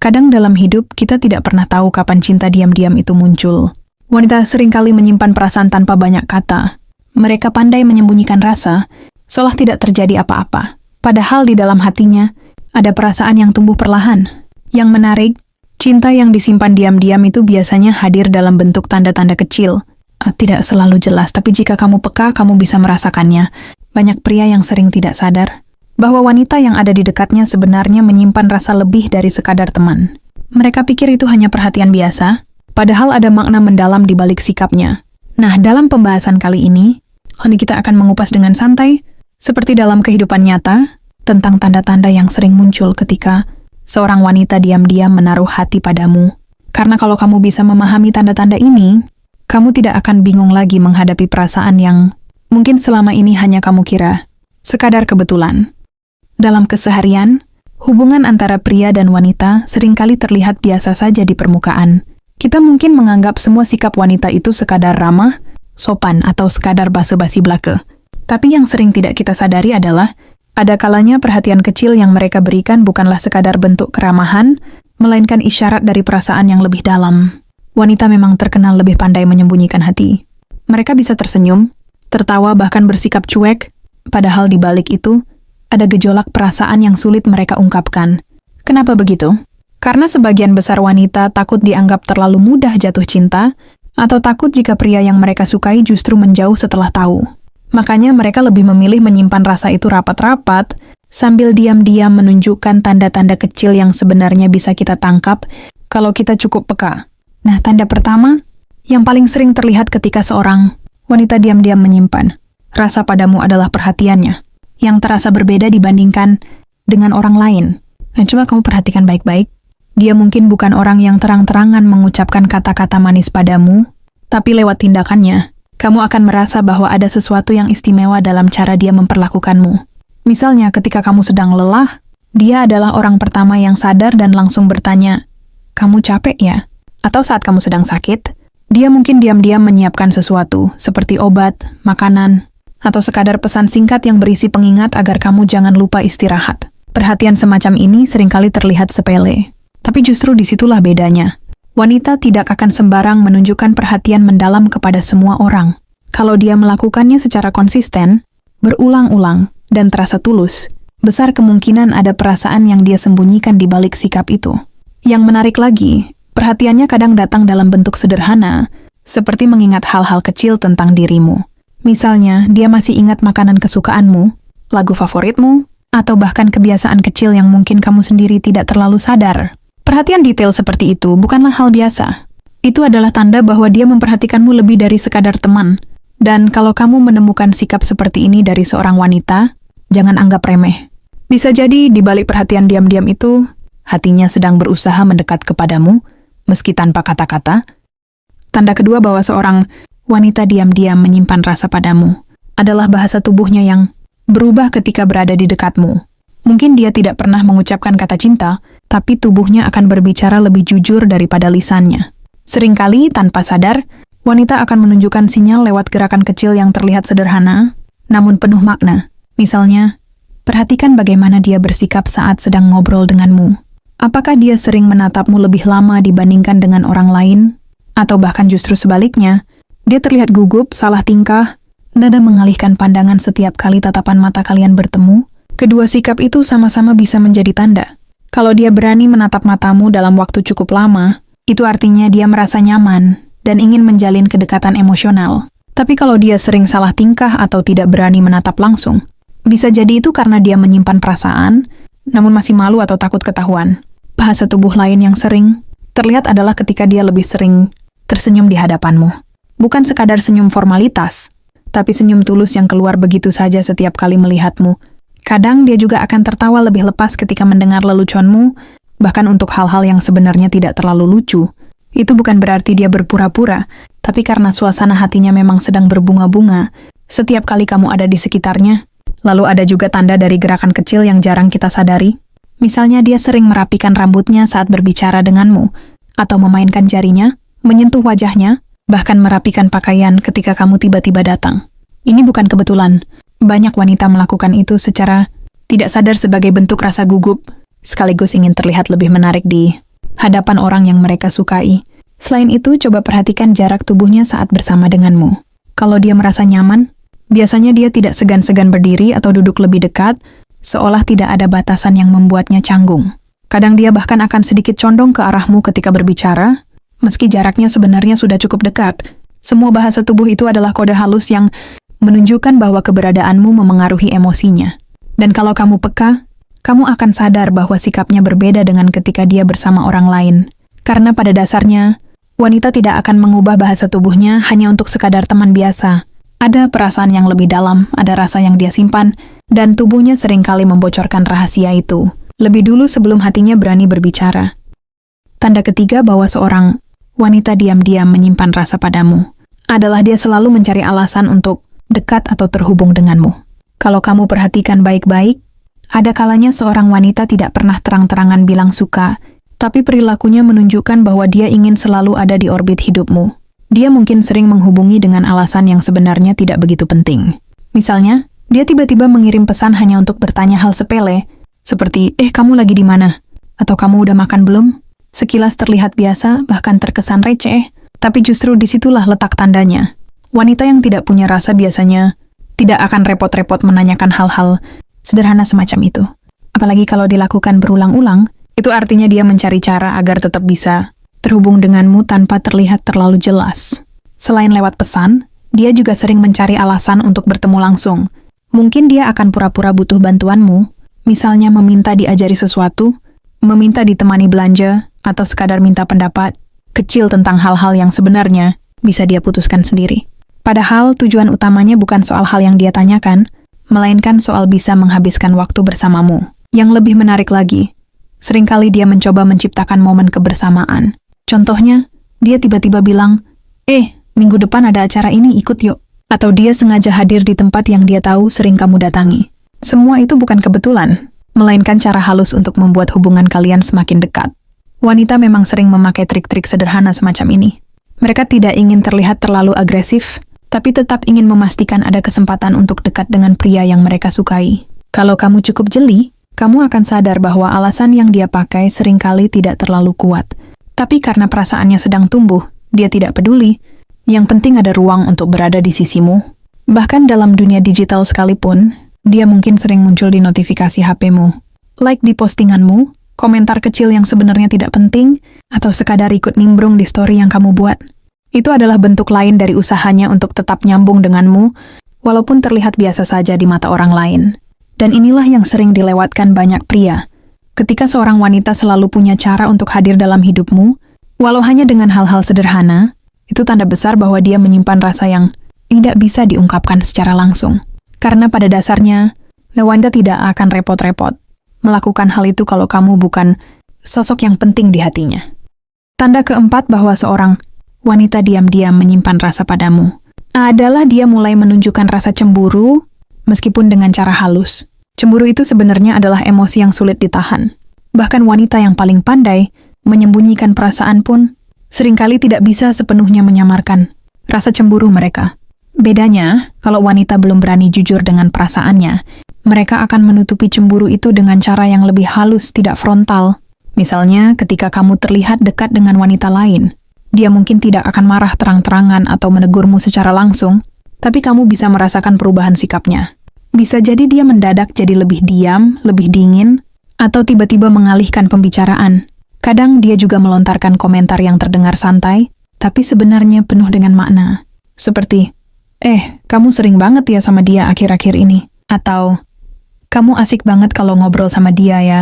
Kadang dalam hidup, kita tidak pernah tahu kapan cinta diam-diam itu muncul. Wanita seringkali menyimpan perasaan tanpa banyak kata. Mereka pandai menyembunyikan rasa, seolah tidak terjadi apa-apa. Padahal di dalam hatinya, ada perasaan yang tumbuh perlahan. Yang menarik, cinta yang disimpan diam-diam itu biasanya hadir dalam bentuk tanda-tanda kecil. Tidak selalu jelas, tapi jika kamu peka, kamu bisa merasakannya. Banyak pria yang sering tidak sadar bahwa wanita yang ada di dekatnya sebenarnya menyimpan rasa lebih dari sekadar teman. Mereka pikir itu hanya perhatian biasa, padahal ada makna mendalam di balik sikapnya. Nah, dalam pembahasan kali ini kita akan mengupas dengan santai, seperti dalam kehidupan nyata, tentang tanda-tanda yang sering muncul ketika seorang wanita diam-diam menaruh hati padamu. Karena kalau kamu bisa memahami tanda-tanda ini, kamu tidak akan bingung lagi menghadapi perasaan yang mungkin selama ini hanya kamu kira sekadar kebetulan. Dalam keseharian, hubungan antara pria dan wanita seringkali terlihat biasa saja di permukaan. Kita mungkin menganggap semua sikap wanita itu sekadar ramah, sopan, atau sekadar basa-basi belaka. Tapi yang sering tidak kita sadari adalah, ada kalanya perhatian kecil yang mereka berikan bukanlah sekadar bentuk keramahan, melainkan isyarat dari perasaan yang lebih dalam. Wanita memang terkenal lebih pandai menyembunyikan hati. Mereka bisa tersenyum, tertawa, bahkan bersikap cuek, padahal di balik itu, ada gejolak perasaan yang sulit mereka ungkapkan. Kenapa begitu? Karena sebagian besar wanita takut dianggap terlalu mudah jatuh cinta, atau takut jika pria yang mereka sukai justru menjauh setelah tahu. Makanya mereka lebih memilih menyimpan rasa itu rapat-rapat, sambil diam-diam menunjukkan tanda-tanda kecil yang sebenarnya bisa kita tangkap kalau kita cukup peka. Nah, tanda pertama, yang paling sering terlihat ketika seorang wanita diam-diam menyimpan rasa padamu adalah perhatiannya, yang terasa berbeda dibandingkan dengan orang lain. Nah, coba kamu perhatikan baik-baik. Dia mungkin bukan orang yang terang-terangan mengucapkan kata-kata manis padamu, tapi lewat tindakannya, kamu akan merasa bahwa ada sesuatu yang istimewa dalam cara dia memperlakukanmu. Misalnya, ketika kamu sedang lelah, dia adalah orang pertama yang sadar dan langsung bertanya, "Kamu capek ya?" Atau saat kamu sedang sakit, dia mungkin diam-diam menyiapkan sesuatu, seperti obat, makanan, atau sekadar pesan singkat yang berisi pengingat agar kamu jangan lupa istirahat. Perhatian semacam ini seringkali terlihat sepele, tapi justru disitulah bedanya. Wanita tidak akan sembarang menunjukkan perhatian mendalam kepada semua orang. Kalau dia melakukannya secara konsisten, berulang-ulang, dan terasa tulus, besar kemungkinan ada perasaan yang dia sembunyikan di balik sikap itu. Yang menarik lagi, perhatiannya kadang datang dalam bentuk sederhana, seperti mengingat hal-hal kecil tentang dirimu. Misalnya, dia masih ingat makanan kesukaanmu, lagu favoritmu, atau bahkan kebiasaan kecil yang mungkin kamu sendiri tidak terlalu sadar. Perhatian detail seperti itu bukanlah hal biasa. Itu adalah tanda bahwa dia memperhatikanmu lebih dari sekadar teman. Dan kalau kamu menemukan sikap seperti ini dari seorang wanita, jangan anggap remeh. Bisa jadi di balik perhatian diam-diam itu, hatinya sedang berusaha mendekat kepadamu, meski tanpa kata-kata. Tanda kedua bahwa seorang wanita diam-diam menyimpan rasa padamu adalah bahasa tubuhnya yang berubah ketika berada di dekatmu. Mungkin dia tidak pernah mengucapkan kata cinta, tapi tubuhnya akan berbicara lebih jujur daripada lisannya. Seringkali, tanpa sadar, wanita akan menunjukkan sinyal lewat gerakan kecil yang terlihat sederhana, namun penuh makna. Misalnya, perhatikan bagaimana dia bersikap saat sedang ngobrol denganmu. Apakah dia sering menatapmu lebih lama dibandingkan dengan orang lain? Atau bahkan justru sebaliknya, dia terlihat gugup, salah tingkah, dan mengalihkan pandangan setiap kali tatapan mata kalian bertemu. Kedua sikap itu sama-sama bisa menjadi tanda. Kalau dia berani menatap matamu dalam waktu cukup lama, itu artinya dia merasa nyaman dan ingin menjalin kedekatan emosional. Tapi kalau dia sering salah tingkah atau tidak berani menatap langsung, bisa jadi itu karena dia menyimpan perasaan, namun masih malu atau takut ketahuan. Bahasa tubuh lain yang sering terlihat adalah ketika dia lebih sering tersenyum di hadapanmu. Bukan sekadar senyum formalitas, tapi senyum tulus yang keluar begitu saja setiap kali melihatmu. Kadang dia juga akan tertawa lebih lepas ketika mendengar leluconmu, bahkan untuk hal-hal yang sebenarnya tidak terlalu lucu. Itu bukan berarti dia berpura-pura, tapi karena suasana hatinya memang sedang berbunga-bunga. Setiap kali kamu ada di sekitarnya, lalu ada juga tanda dari gerakan kecil yang jarang kita sadari. Misalnya dia sering merapikan rambutnya saat berbicara denganmu, atau memainkan jarinya, menyentuh wajahnya, bahkan merapikan pakaian ketika kamu tiba-tiba datang. Ini bukan kebetulan. Banyak wanita melakukan itu secara tidak sadar sebagai bentuk rasa gugup, sekaligus ingin terlihat lebih menarik di hadapan orang yang mereka sukai. Selain itu, coba perhatikan jarak tubuhnya saat bersama denganmu. Kalau dia merasa nyaman, biasanya dia tidak segan-segan berdiri atau duduk lebih dekat, seolah tidak ada batasan yang membuatnya canggung. Kadang dia bahkan akan sedikit condong ke arahmu ketika berbicara, meski jaraknya sebenarnya sudah cukup dekat. Semua bahasa tubuh itu adalah kode halus yang menunjukkan bahwa keberadaanmu memengaruhi emosinya. Dan kalau kamu peka, kamu akan sadar bahwa sikapnya berbeda dengan ketika dia bersama orang lain. Karena pada dasarnya, wanita tidak akan mengubah bahasa tubuhnya hanya untuk sekadar teman biasa. Ada perasaan yang lebih dalam, ada rasa yang dia simpan, dan tubuhnya seringkali membocorkan rahasia itu lebih dulu sebelum hatinya berani berbicara. Tanda ketiga bahwa seorang wanita diam-diam menyimpan rasa padamu adalah dia selalu mencari alasan untuk dekat atau terhubung denganmu. Kalau kamu perhatikan baik-baik, ada kalanya seorang wanita tidak pernah terang-terangan bilang suka, tapi perilakunya menunjukkan bahwa dia ingin selalu ada di orbit hidupmu. Dia mungkin sering menghubungi dengan alasan yang sebenarnya tidak begitu penting. Misalnya, dia tiba-tiba mengirim pesan hanya untuk bertanya hal sepele, seperti, kamu lagi di mana? Atau kamu udah makan belum? Sekilas terlihat biasa, bahkan terkesan receh, tapi justru disitulah letak tandanya. Wanita yang tidak punya rasa biasanya tidak akan repot-repot menanyakan hal-hal sederhana semacam itu. Apalagi kalau dilakukan berulang-ulang, itu artinya dia mencari cara agar tetap bisa terhubung denganmu tanpa terlihat terlalu jelas. Selain lewat pesan, dia juga sering mencari alasan untuk bertemu langsung. Mungkin dia akan pura-pura butuh bantuanmu, misalnya meminta diajari sesuatu, meminta ditemani belanja, atau sekadar minta pendapat kecil tentang hal-hal yang sebenarnya bisa dia putuskan sendiri. Padahal tujuan utamanya bukan soal hal yang dia tanyakan, melainkan soal bisa menghabiskan waktu bersamamu. Yang lebih menarik lagi, seringkali dia mencoba menciptakan momen kebersamaan. Contohnya, dia tiba-tiba bilang, minggu depan ada acara ini, ikut yuk. Atau dia sengaja hadir di tempat yang dia tahu sering kamu datangi. Semua itu bukan kebetulan, melainkan cara halus untuk membuat hubungan kalian semakin dekat. Wanita memang sering memakai trik-trik sederhana semacam ini. Mereka tidak ingin terlihat terlalu agresif, tapi tetap ingin memastikan ada kesempatan untuk dekat dengan pria yang mereka sukai. Kalau kamu cukup jeli, kamu akan sadar bahwa alasan yang dia pakai seringkali tidak terlalu kuat. Tapi karena perasaannya sedang tumbuh, dia tidak peduli. Yang penting ada ruang untuk berada di sisimu. Bahkan dalam dunia digital sekalipun, dia mungkin sering muncul di notifikasi HP-mu. Like di postinganmu, komentar kecil yang sebenarnya tidak penting, atau sekadar ikut nimbrung di story yang kamu buat. Itu adalah bentuk lain dari usahanya untuk tetap nyambung denganmu, walaupun terlihat biasa saja di mata orang lain. Dan inilah yang sering dilewatkan banyak pria. Ketika seorang wanita selalu punya cara untuk hadir dalam hidupmu, walau hanya dengan hal-hal sederhana, itu tanda besar bahwa dia menyimpan rasa yang tidak bisa diungkapkan secara langsung. Karena pada dasarnya, wanita tidak akan repot-repot melakukan hal itu kalau kamu bukan sosok yang penting di hatinya. Tanda keempat bahwa seorang wanita diam-diam menyimpan rasa padamu adalah dia mulai menunjukkan rasa cemburu, meskipun dengan cara halus. Cemburu itu sebenarnya adalah emosi yang sulit ditahan. Bahkan wanita yang paling pandai menyembunyikan perasaan pun seringkali tidak bisa sepenuhnya menyamarkan rasa cemburu mereka. Bedanya, kalau wanita belum berani jujur dengan perasaannya, mereka akan menutupi cemburu itu dengan cara yang lebih halus, tidak frontal. Misalnya, ketika kamu terlihat dekat dengan wanita lain, dia mungkin tidak akan marah terang-terangan atau menegurmu secara langsung, tapi kamu bisa merasakan perubahan sikapnya. Bisa jadi dia mendadak jadi lebih diam, lebih dingin, atau tiba-tiba mengalihkan pembicaraan. Kadang dia juga melontarkan komentar yang terdengar santai, tapi sebenarnya penuh dengan makna. Seperti, kamu sering banget ya sama dia akhir-akhir ini. Atau, kamu asik banget kalau ngobrol sama dia ya.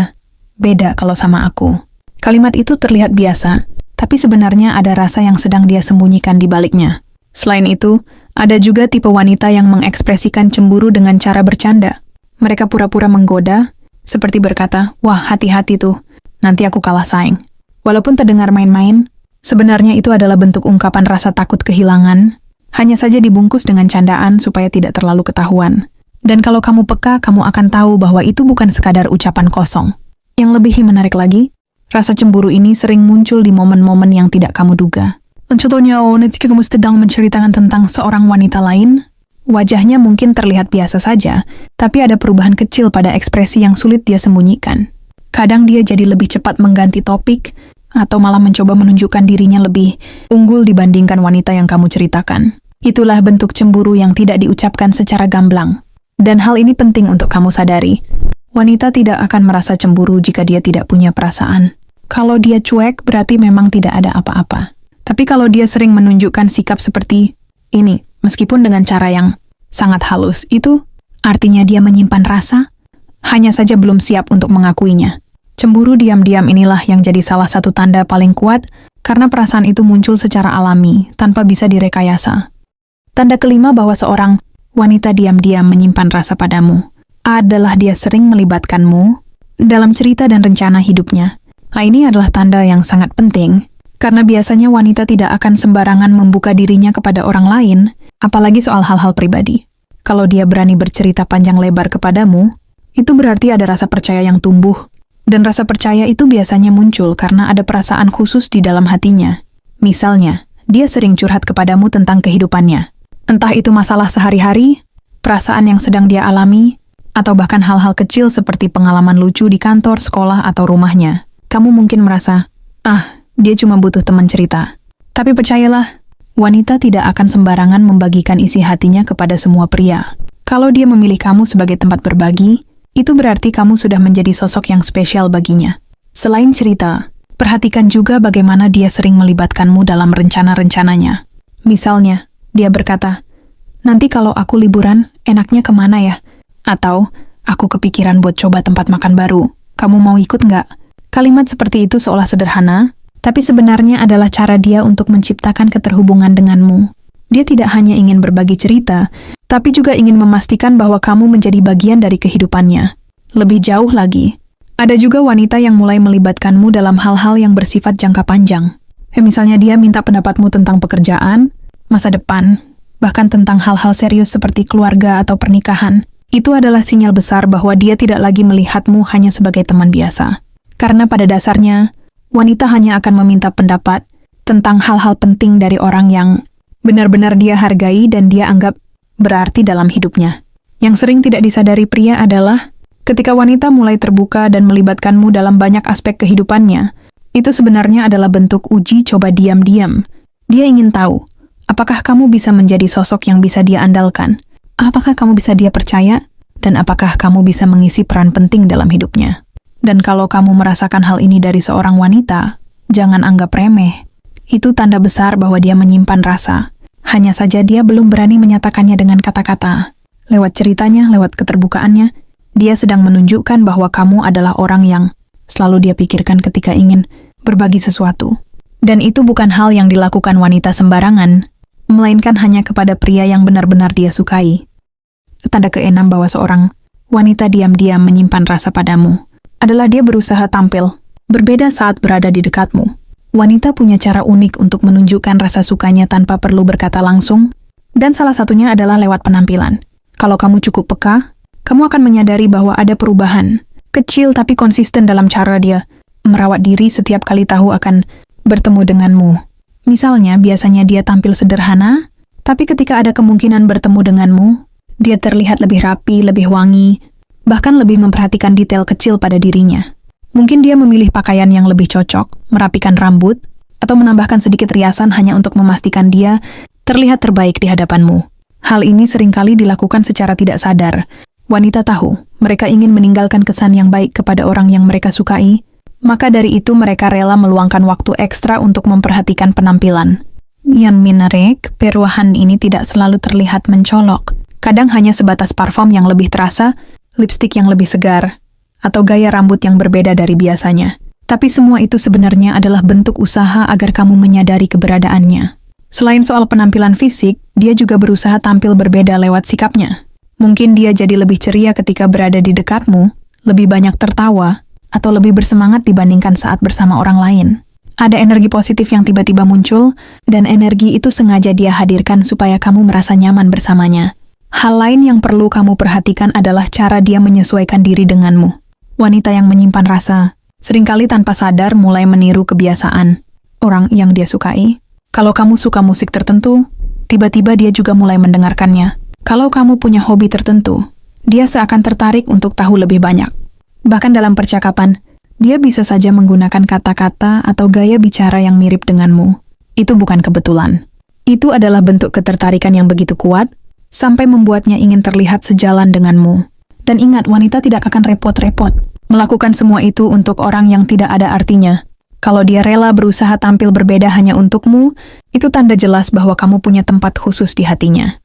Beda kalau sama aku. Kalimat itu terlihat biasa, tapi sebenarnya ada rasa yang sedang dia sembunyikan di baliknya. Selain itu, ada juga tipe wanita yang mengekspresikan cemburu dengan cara bercanda. Mereka pura-pura menggoda, seperti berkata, wah hati-hati tuh, nanti aku kalah saing. Walaupun terdengar main-main, sebenarnya itu adalah bentuk ungkapan rasa takut kehilangan, hanya saja dibungkus dengan candaan supaya tidak terlalu ketahuan. Dan kalau kamu peka, kamu akan tahu bahwa itu bukan sekadar ucapan kosong. Yang lebih menarik lagi, rasa cemburu ini sering muncul di momen-momen yang tidak kamu duga. Contohnya, ketika kamu sedang menceritakan tentang seorang wanita lain, wajahnya mungkin terlihat biasa saja, tapi ada perubahan kecil pada ekspresi yang sulit dia sembunyikan. Kadang dia jadi lebih cepat mengganti topik, atau malah mencoba menunjukkan dirinya lebih unggul dibandingkan wanita yang kamu ceritakan. Itulah bentuk cemburu yang tidak diucapkan secara gamblang. Dan hal ini penting untuk kamu sadari. Wanita tidak akan merasa cemburu jika dia tidak punya perasaan. Kalau dia cuek, berarti memang tidak ada apa-apa. Tapi kalau dia sering menunjukkan sikap seperti ini, meskipun dengan cara yang sangat halus, itu artinya dia menyimpan rasa, hanya saja belum siap untuk mengakuinya. Cemburu diam-diam inilah yang jadi salah satu tanda paling kuat karena perasaan itu muncul secara alami, tanpa bisa direkayasa. Tanda kelima bahwa seorang wanita diam-diam menyimpan rasa padamu adalah dia sering melibatkanmu dalam cerita dan rencana hidupnya. Nah, ini adalah tanda yang sangat penting, karena biasanya wanita tidak akan sembarangan membuka dirinya kepada orang lain, apalagi soal hal-hal pribadi. Kalau dia berani bercerita panjang lebar kepadamu, itu berarti ada rasa percaya yang tumbuh. Dan rasa percaya itu biasanya muncul karena ada perasaan khusus di dalam hatinya. Misalnya, dia sering curhat kepadamu tentang kehidupannya. Entah itu masalah sehari-hari, perasaan yang sedang dia alami, atau bahkan hal-hal kecil seperti pengalaman lucu di kantor, sekolah, atau rumahnya. Kamu mungkin merasa, dia cuma butuh teman cerita. Tapi percayalah, wanita tidak akan sembarangan membagikan isi hatinya kepada semua pria. Kalau dia memilih kamu sebagai tempat berbagi, itu berarti kamu sudah menjadi sosok yang spesial baginya. Selain cerita, perhatikan juga bagaimana dia sering melibatkanmu dalam rencana-rencananya. Misalnya, dia berkata, "Nanti kalau aku liburan, enaknya kemana ya?" Atau, "Aku kepikiran buat coba tempat makan baru. Kamu mau ikut nggak?" Kalimat seperti itu seolah sederhana, tapi sebenarnya adalah cara dia untuk menciptakan keterhubungan denganmu. Dia tidak hanya ingin berbagi cerita, tapi juga ingin memastikan bahwa kamu menjadi bagian dari kehidupannya. Lebih jauh lagi, ada juga wanita yang mulai melibatkanmu dalam hal-hal yang bersifat jangka panjang. Misalnya dia minta pendapatmu tentang pekerjaan, masa depan, bahkan tentang hal-hal serius seperti keluarga atau pernikahan. Itu adalah sinyal besar bahwa dia tidak lagi melihatmu hanya sebagai teman biasa. Karena pada dasarnya, wanita hanya akan meminta pendapat tentang hal-hal penting dari orang yang benar-benar dia hargai dan dia anggap berarti dalam hidupnya. Yang sering tidak disadari pria adalah ketika wanita mulai terbuka dan melibatkanmu dalam banyak aspek kehidupannya, itu sebenarnya adalah bentuk uji coba diam-diam. Dia ingin tahu, apakah kamu bisa menjadi sosok yang bisa dia andalkan? Apakah kamu bisa dia percaya? Dan apakah kamu bisa mengisi peran penting dalam hidupnya? Dan kalau kamu merasakan hal ini dari seorang wanita, jangan anggap remeh. Itu tanda besar bahwa dia menyimpan rasa. Hanya saja dia belum berani menyatakannya dengan kata-kata. Lewat ceritanya, lewat keterbukaannya, dia sedang menunjukkan bahwa kamu adalah orang yang selalu dia pikirkan ketika ingin berbagi sesuatu. Dan itu bukan hal yang dilakukan wanita sembarangan, melainkan hanya kepada pria yang benar-benar dia sukai. Tanda keenam bahwa seorang wanita diam-diam menyimpan rasa padamu adalah dia berusaha tampil berbeda saat berada di dekatmu. Wanita punya cara unik untuk menunjukkan rasa sukanya tanpa perlu berkata langsung, dan salah satunya adalah lewat penampilan. Kalau kamu cukup peka, kamu akan menyadari bahwa ada perubahan, kecil tapi konsisten dalam cara dia merawat diri setiap kali tahu akan bertemu denganmu. Misalnya, biasanya dia tampil sederhana, tapi ketika ada kemungkinan bertemu denganmu, dia terlihat lebih rapi, lebih wangi, bahkan lebih memperhatikan detail kecil pada dirinya. Mungkin dia memilih pakaian yang lebih cocok, merapikan rambut, atau menambahkan sedikit riasan hanya untuk memastikan dia terlihat terbaik di hadapanmu. Hal ini seringkali dilakukan secara tidak sadar. Wanita tahu, mereka ingin meninggalkan kesan yang baik kepada orang yang mereka sukai, maka dari itu mereka rela meluangkan waktu ekstra untuk memperhatikan penampilan. Yang menarik, perubahan ini tidak selalu terlihat mencolok. Kadang hanya sebatas parfum yang lebih terasa, lipstik yang lebih segar, atau gaya rambut yang berbeda dari biasanya. Tapi semua itu sebenarnya adalah bentuk usaha agar kamu menyadari keberadaannya. Selain soal penampilan fisik, dia juga berusaha tampil berbeda lewat sikapnya. Mungkin dia jadi lebih ceria ketika berada di dekatmu, lebih banyak tertawa, atau lebih bersemangat dibandingkan saat bersama orang lain. Ada energi positif yang tiba-tiba muncul, dan energi itu sengaja dia hadirkan supaya kamu merasa nyaman bersamanya. Hal lain yang perlu kamu perhatikan adalah cara dia menyesuaikan diri denganmu. Wanita yang menyimpan rasa, seringkali tanpa sadar mulai meniru kebiasaan orang yang dia sukai. Kalau kamu suka musik tertentu, tiba-tiba dia juga mulai mendengarkannya. Kalau kamu punya hobi tertentu, dia seakan tertarik untuk tahu lebih banyak. Bahkan dalam percakapan, Dia bisa saja menggunakan kata-kata atau gaya bicara yang mirip denganmu. Itu bukan kebetulan. Itu adalah bentuk ketertarikan yang begitu kuat, sampai membuatnya ingin terlihat sejalan denganmu. Dan ingat, wanita tidak akan repot-repot melakukan semua itu untuk orang yang tidak ada artinya. Kalau dia rela berusaha tampil berbeda hanya untukmu, itu tanda jelas bahwa kamu punya tempat khusus di hatinya.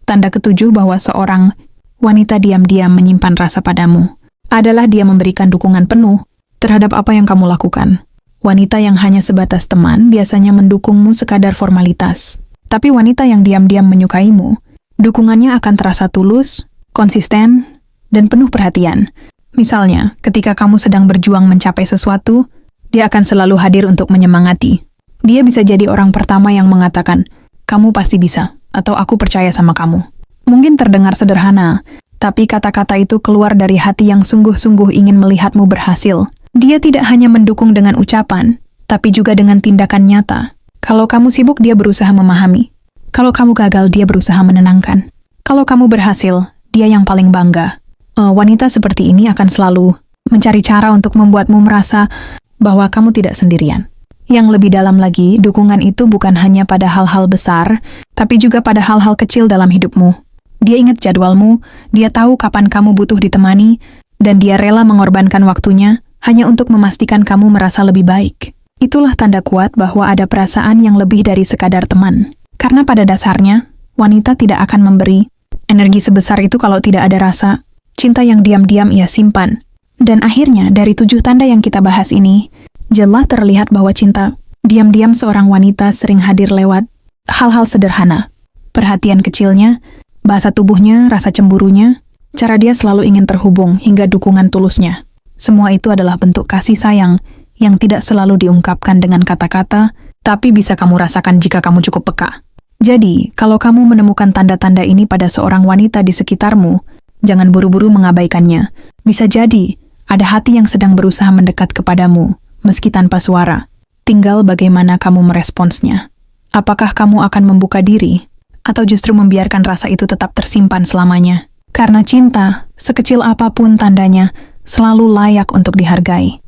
Tanda ketujuh bahwa seorang wanita diam-diam menyimpan rasa padamu adalah dia memberikan dukungan penuh terhadap apa yang kamu lakukan. Wanita yang hanya sebatas teman biasanya mendukungmu sekadar formalitas. Tapi wanita yang diam-diam menyukaimu, dukungannya akan terasa tulus, konsisten, dan penuh perhatian. Misalnya, ketika kamu sedang berjuang mencapai sesuatu, dia akan selalu hadir untuk menyemangati. Dia bisa jadi orang pertama yang mengatakan, "Kamu pasti bisa," atau "Aku percaya sama kamu." Mungkin terdengar sederhana, tapi kata-kata itu keluar dari hati yang sungguh-sungguh ingin melihatmu berhasil. Dia tidak hanya mendukung dengan ucapan, tapi juga dengan tindakan nyata. Kalau kamu sibuk, dia berusaha memahami. Kalau kamu gagal, dia berusaha menenangkan. Kalau kamu berhasil, dia yang paling bangga. Wanita seperti ini akan selalu mencari cara untuk membuatmu merasa bahwa kamu tidak sendirian. Yang lebih dalam lagi, dukungan itu bukan hanya pada hal-hal besar, tapi juga pada hal-hal kecil dalam hidupmu. Dia ingat jadwalmu, dia tahu kapan kamu butuh ditemani, dan dia rela mengorbankan waktunya hanya untuk memastikan kamu merasa lebih baik. Itulah tanda kuat bahwa ada perasaan yang lebih dari sekadar teman. Karena pada dasarnya, wanita tidak akan memberi energi sebesar itu kalau tidak ada rasa cinta yang diam-diam ia simpan. Dan akhirnya, dari 7 tanda yang kita bahas ini, jelas terlihat bahwa cinta diam-diam seorang wanita sering hadir lewat hal-hal sederhana. Perhatian kecilnya, bahasa tubuhnya, rasa cemburunya, cara dia selalu ingin terhubung hingga dukungan tulusnya. Semua itu adalah bentuk kasih sayang yang tidak selalu diungkapkan dengan kata-kata, tapi bisa kamu rasakan jika kamu cukup peka. Jadi, kalau kamu menemukan tanda-tanda ini pada seorang wanita di sekitarmu, jangan buru-buru mengabaikannya. Bisa jadi, ada hati yang sedang berusaha mendekat kepadamu, meski tanpa suara. Tinggal bagaimana kamu meresponsnya. Apakah kamu akan membuka diri, atau justru membiarkan rasa itu tetap tersimpan selamanya? Karena cinta, sekecil apapun tandanya, selalu layak untuk dihargai.